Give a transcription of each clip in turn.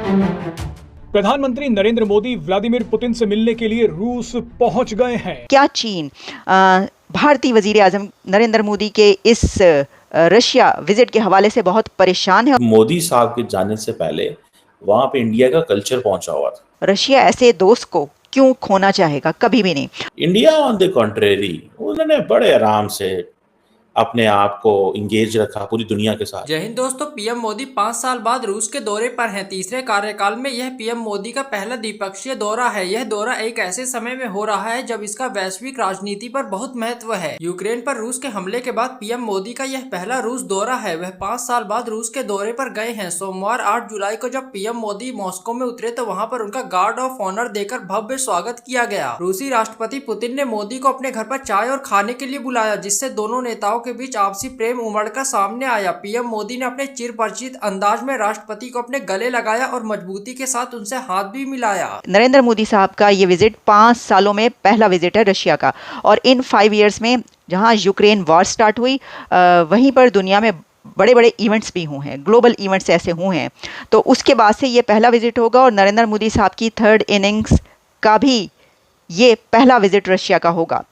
प्रधानमंत्री Narendra Modi Vladimir Putin से मिलने के लिए रूस पहुंच गए हैं। क्या चीन भारतीय वजीर आजम नरेंद्र मोदी के इस रशिया विजिट के हवाले से बहुत परेशान है? मोदी साहब के जाने से पहले वहां पे इंडिया का कल्चर पहुंचा हुआ था। रशिया ऐसे दोस्त को क्यों खोना चाहेगा? कभी भी नहीं। इंडिया ऑन द कॉन्ट्रेरी उन्होंने बड़े आराम से अपने आप को इंगेज रखा पूरी दुनिया के साथ। जय हिंद दोस्तों, पीएम मोदी 5 साल बाद रूस के दौरे पर हैं। तीसरे कार्यकाल में यह पीएम मोदी का पहला द्विपक्षीय दौरा है। यह दौरा एक ऐसे समय में हो रहा है जब इसका वैश्विक राजनीति पर बहुत महत्व है। यूक्रेन पर रूस के हमले के बाद पीएम मोदी का यह पहला रूस दौरा है। वह 5 साल बाद रूस के दौरे पर गए हैं। सोमवार 8 जुलाई को जब पीएम मोदी मॉस्को में उतरे तो वहाँ पर उनका गार्ड ऑफ ऑनर देकर भव्य स्वागत किया गया। रूसी राष्ट्रपति पुतिन ने मोदी को अपने घर पर चाय और खाने के लिए बुलाया, जिससे दोनों नेताओं के बीच आपसी प्रेम उमड़कर सामने आया। पीएम मोदी ने अपने चिरपरिचित अंदाज में राष्ट्रपति को अपने गले लगाया और मजबूती के साथ उनसे हाथ भी मिलाया। नरेंद्र मोदी साहब का ये विजिट 5 सालों में पहला विजिट है रशिया का, और इन 5 इयर्स में जहां यूक्रेन वॉर स्टार्ट हुई वहीं पर दुनिया में बड़े बड़े इवेंट्स भी हुए हैं, ग्लोबल इवेंट्स ऐसे हुए हैं। तो उसके बाद से ये पहला विजिट होगा और नरेंद्र मोदी साहब की 3rd इनिंग्स का भी ये पहला विजिट रशिया का होगा।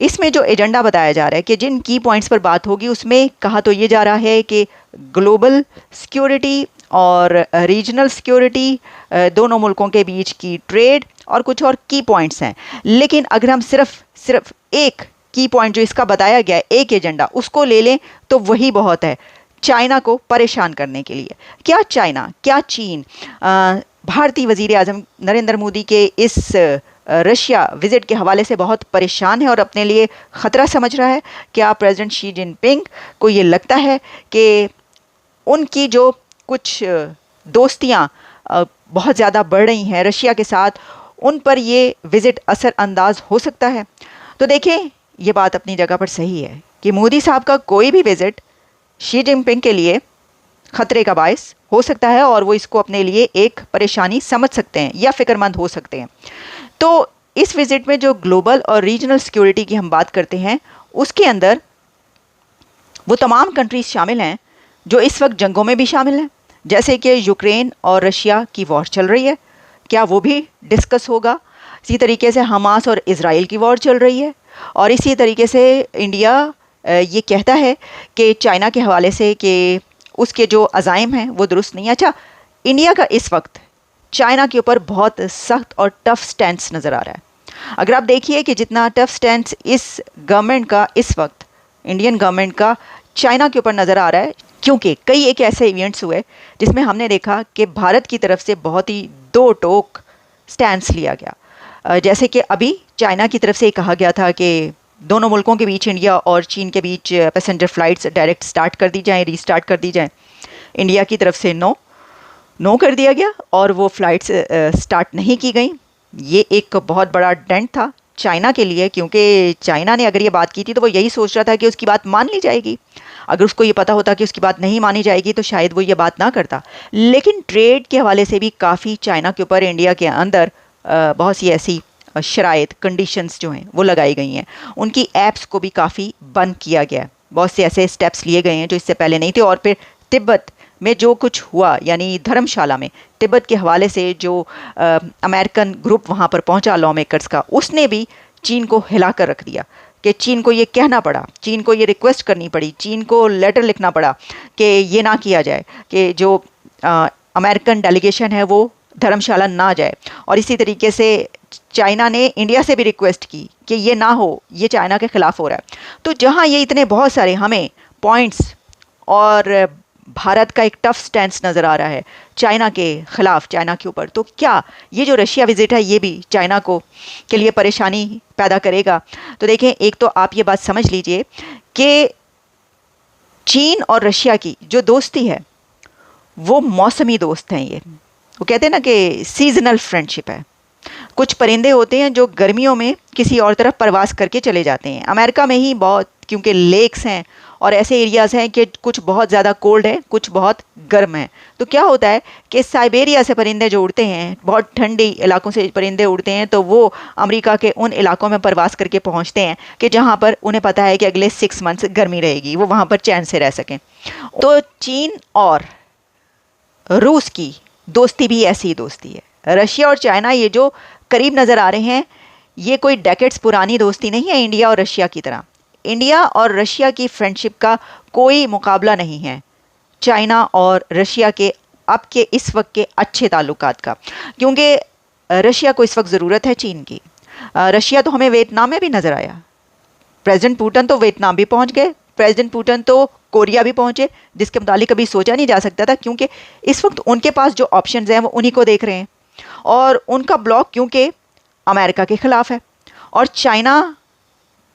इसमें जो एजेंडा बताया जा रहा है कि जिन की पॉइंट्स पर बात होगी उसमें कहा तो ये जा रहा है कि ग्लोबल सिक्योरिटी और रीजनल सिक्योरिटी, दोनों मुल्कों के बीच की ट्रेड और कुछ और की पॉइंट्स हैं। लेकिन अगर हम सिर्फ एक की पॉइंट जो इसका बताया गया है, एक एजेंडा, उसको ले लें तो वही बहुत है चाइना को परेशान करने के लिए। क्या चाइना, क्या चीन भारतीय वजीर आजम नरेंद्र मोदी के इस रशिया विजिट के हवाले से बहुत परेशान है और अपने लिए ख़तरा समझ रहा है? क्या प्रेसिडेंट शी जिनपिंग को ये लगता है कि उनकी जो कुछ दोस्तियां बहुत ज़्यादा बढ़ रही हैं रशिया के साथ, उन पर ये विज़िट असरअंदाज हो सकता है? तो देखें, ये बात अपनी जगह पर सही है कि मोदी साहब का कोई भी विज़िट शी जिनपिंग के लिए ख़तरे का बायस हो सकता है और वो इसको अपने लिए एक परेशानी समझ सकते हैं या फ़िक्रमंद हो सकते हैं। तो इस विजिट में जो ग्लोबल और रीजनल सिक्योरिटी की हम बात करते हैं, उसके अंदर वो तमाम कंट्रीज शामिल हैं जो इस वक्त जंगों में भी शामिल हैं, जैसे कि यूक्रेन और रशिया की वॉर चल रही है, क्या वो भी डिस्कस होगा? इसी तरीके से हमास और इज़राइल की वॉर चल रही है, और इसी तरीके से इंडिया ये कहता है कि चाइना के हवाले से कि उसके जो अज़ाइम हैं वो दुरुस्त नहीं है। अच्छा, इंडिया का इस वक्त चाइना के ऊपर बहुत सख्त और टफ स्टैंड नज़र आ रहा है। अगर आप देखिए कि जितना टफ स्टैंड इस गवर्नमेंट का, इस वक्त इंडियन गवर्नमेंट का चाइना के ऊपर नज़र आ रहा है, क्योंकि कई एक ऐसे इवेंट्स हुए जिसमें हमने देखा कि भारत की तरफ से बहुत ही दो टोक स्टैंड लिया गया। जैसे कि अभी चाइना की तरफ से कहा गया था कि दोनों मुल्कों के बीच, इंडिया और चीन के बीच, पैसेंजर फ़्लाइट्स डायरेक्ट स्टार्ट कर दी जाएँ, रीस्टार्ट कर दी जाएँ। इंडिया की तरफ से नो कर दिया गया और वो फ़्लाइट्स स्टार्ट नहीं की गई। ये एक बहुत बड़ा डेंट था चाइना के लिए, क्योंकि चाइना ने अगर ये बात की थी तो वो यही सोच रहा था कि उसकी बात मान ली जाएगी। अगर उसको ये पता होता कि उसकी बात नहीं मानी जाएगी तो शायद वो ये बात ना करता। लेकिन ट्रेड के हवाले से भी काफ़ी चाइना के ऊपर इंडिया के अंदर बहुत सी ऐसी शराइत, कंडीशंस जो हैं वो लगाई गई हैं। उनकी ऐप्स को भी काफ़ी बंद किया गया है। बहुत से ऐसे स्टेप्स लिए गए हैं जो इससे पहले नहीं थे। और फिर तिब्बत में जो कुछ हुआ, यानी धर्मशाला में तिब्बत के हवाले से जो अमेरिकन ग्रुप वहाँ पर पहुँचा लॉ मेकर्स का, उसने भी चीन को हिला कर रख दिया कि चीन को ये कहना पड़ा, चीन को ये रिक्वेस्ट करनी पड़ी, चीन को लेटर लिखना पड़ा कि ये ना किया जाए कि जो अमेरिकन डेलीगेशन है वो धर्मशाला ना जाए। और इसी तरीके से चाइना ने इंडिया से भी रिक्वेस्ट की कि ये ना हो, ये चाइना के ख़िलाफ़ हो रहा है। तो जहाँ ये इतने बहुत सारे हमें पॉइंट्स और भारत का एक टफ स्टैंड नज़र आ रहा है चाइना के ख़िलाफ़, चाइना के ऊपर, तो क्या ये जो रशिया विज़िट है ये भी चाइना को के लिए परेशानी पैदा करेगा? तो देखें, एक तो आप ये बात समझ लीजिए कि चीन और रशिया की जो दोस्ती है वो मौसमी दोस्त हैं। ये वो कहते हैं ना कि सीजनल फ्रेंडशिप है। कुछ परिंदे होते हैं जो गर्मियों में किसी और तरफ परवास करके चले जाते हैं। अमेरिका में ही बहुत, क्योंकि लेक्स हैं और ऐसे एरियाज़ हैं कि कुछ बहुत ज़्यादा कोल्ड है, कुछ बहुत गर्म है। तो क्या होता है कि साइबेरिया से परिंदे जो उड़ते हैं, बहुत ठंडी इलाकों से परिंदे उड़ते हैं, तो वो अमेरिका के उन इलाकों में प्रवास करके पहुंचते हैं कि जहां पर उन्हें पता है कि अगले 6 मंथ्स गर्मी रहेगी, वो वहां पर चैन से रह सकें। तो चीन और रूस की दोस्ती भी ऐसी ही दोस्ती है। रशिया और चाइना ये जो करीब नज़र आ रहे हैं, ये कोई डेकेड्स पुरानी दोस्ती नहीं है इंडिया और रशिया की तरह। इंडिया और रशिया की फ्रेंडशिप का कोई मुकाबला नहीं है चाइना और रशिया के अब के इस वक्त के अच्छे ताल्लुकात का, क्योंकि रशिया को इस वक्त ज़रूरत है चीन की। रशिया तो हमें वियतनाम में भी नज़र आया। प्रेसिडेंट पुतिन तो वियतनाम भी पहुंच गए, प्रेसिडेंट पुतिन तो कोरिया भी पहुंचे, जिसके मुतालिक कभी सोचा नहीं जा सकता था, क्योंकि इस वक्त उनके पास जो ऑप्शंस हैं वो उन्हीं को देख रहे हैं। और उनका ब्लॉक क्योंकि अमेरिका के ख़िलाफ़ है, और चाइना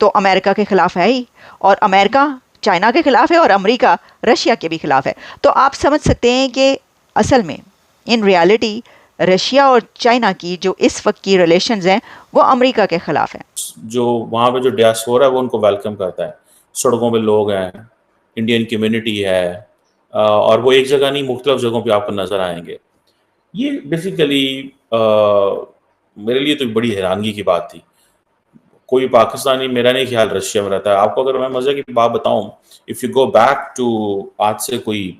तो अमेरिका के ख़िलाफ़ है ही, और अमेरिका चाइना के ख़िलाफ़ है, और अमेरिका रशिया के भी ख़िलाफ़ है। तो आप समझ सकते हैं कि असल में इन रियलिटी रशिया और चाइना की जो इस वक्त की रिलेशंस हैं वो अमेरिका के ख़िलाफ़ हैं। जो वहाँ पे जो डियास्पोरा है वो उनको वेलकम करता है। सड़कों पे लोग हैं, इंडियन कम्युनिटी है, और वो एक जगह नहीं, मुख्तलिफ जगहों पे आपको नज़र आएंगे। ये बेसिकली मेरे लिए तो बड़ी हैरानगी की बात थी। कोई पाकिस्तानी, मेरा नहीं ख्याल, रशिया में रहता है। आपको अगर मैं मज़े की बात बताऊं, if you go back to आज से कोई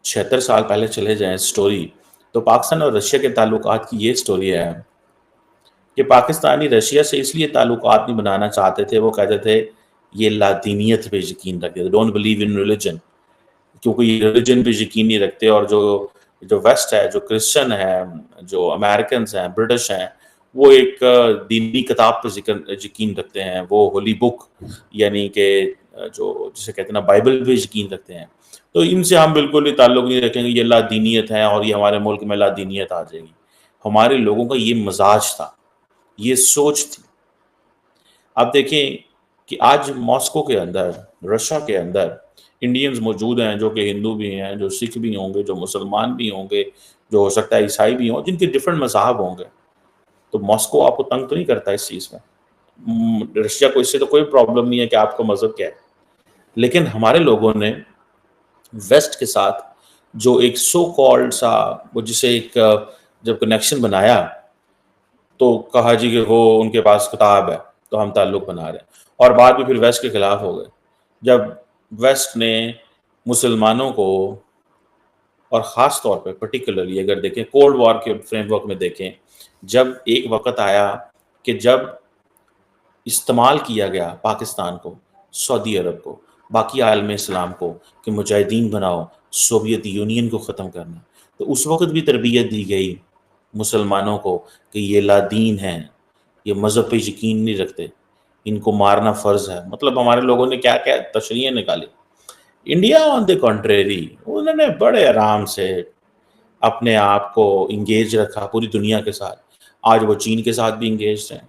76 साल पहले चले जाएं स्टोरी, तो पाकिस्तान और रशिया के ताल्लुकात की ये स्टोरी है कि पाकिस्तानी रशिया से इसलिए ताल्लुकात नहीं बनाना चाहते थे, वो कहते थे ये लादीनियत पे यकीन रखते थे, डोंट बिलीव इन रिलीजन, क्योंकि ये रिलीजन पे यकीन नहीं रखते। और जो जो वेस्ट है, जो क्रिश्चियन है, जो अमेरिकन हैं, ब्रिटिश हैं, वो एक दीनी किताब पे यकीन रखते हैं, वो होली बुक यानी कि जो जिसे कहते हैं ना बाइबल पे यकीन रखते हैं। तो इनसे हम बिल्कुल भी ताल्लुक नहीं रखेंगे, ये लादीनियत है और ये हमारे मुल्क में लादीनियत आ जाएगी। हमारे लोगों का ये मजाज था, ये सोच थी। आप देखें कि आज मॉस्को के अंदर, रशिया के अंदर इंडियंस मौजूद हैं, जो कि हिंदू भी हैं, जो सिख भी होंगे, जो मुसलमान भी होंगे, जो हो सकता है ईसाई भी हों, जिनके डिफरेंट मज़हब होंगे। तो मॉस्को आपको तंग तो नहीं करता इस चीज़ में। रशिया को इससे तो कोई प्रॉब्लम नहीं है कि आपका मज़हब क्या है। लेकिन हमारे लोगों ने वेस्ट के साथ जो एक सो कॉल्ड सा, वो जिसे एक जब कनेक्शन बनाया, तो कहा जी कि वो उनके पास किताब है तो हम ताल्लुक़ बना रहे हैं, और बाद में फिर वेस्ट के ख़िलाफ़ हो गए। जब वेस्ट ने मुसलमानों को, और ख़ास तौर पे पर्टिकुलरली अगर देखें कोल्ड वॉर के फ्रेमवर्क में देखें, जब एक वक़्त आया कि जब इस्तेमाल किया गया पाकिस्तान को, सऊदी अरब को, बाकी आलम इस्लाम को कि मुजाहिदीन बनाओ, सोवियत यूनियन को ख़त्म करना, तो उस वक़्त भी तरबियत दी गई मुसलमानों को कि ये लादीन हैं, ये मज़हब पे यकीन नहीं रखते, इनको मारना फ़र्ज़ है। मतलब हमारे लोगों ने क्या-क्या तशरीहें निकाली। इंडिया ऑन द कॉन्ट्रेरी, उन्होंने बड़े आराम से अपने आप को इंगेज रखा पूरी दुनिया के साथ। आज वो चीन के साथ भी इंगेज्ड हैं,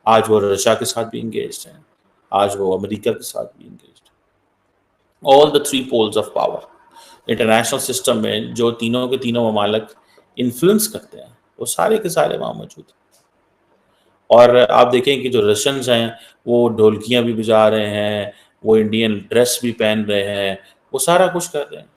आज वो रशिया के साथ भी इंगेज्ड हैं, आज वो अमेरिका के साथ भी इंगेज्ड हैं। All the three poles of power international system में जो तीनों के तीनों ममालिक इन्फ्लुएंस करते हैं, वो सारे के सारे वहाँ मौजूद हैं। और आप देखें कि जो रशियंस हैं, वो ढोलकियाँ भी बजा रहे हैं, वो इंडियन ड्रेस भी पहन रहे हैं, वो सारा कुछ कर रहे हैं।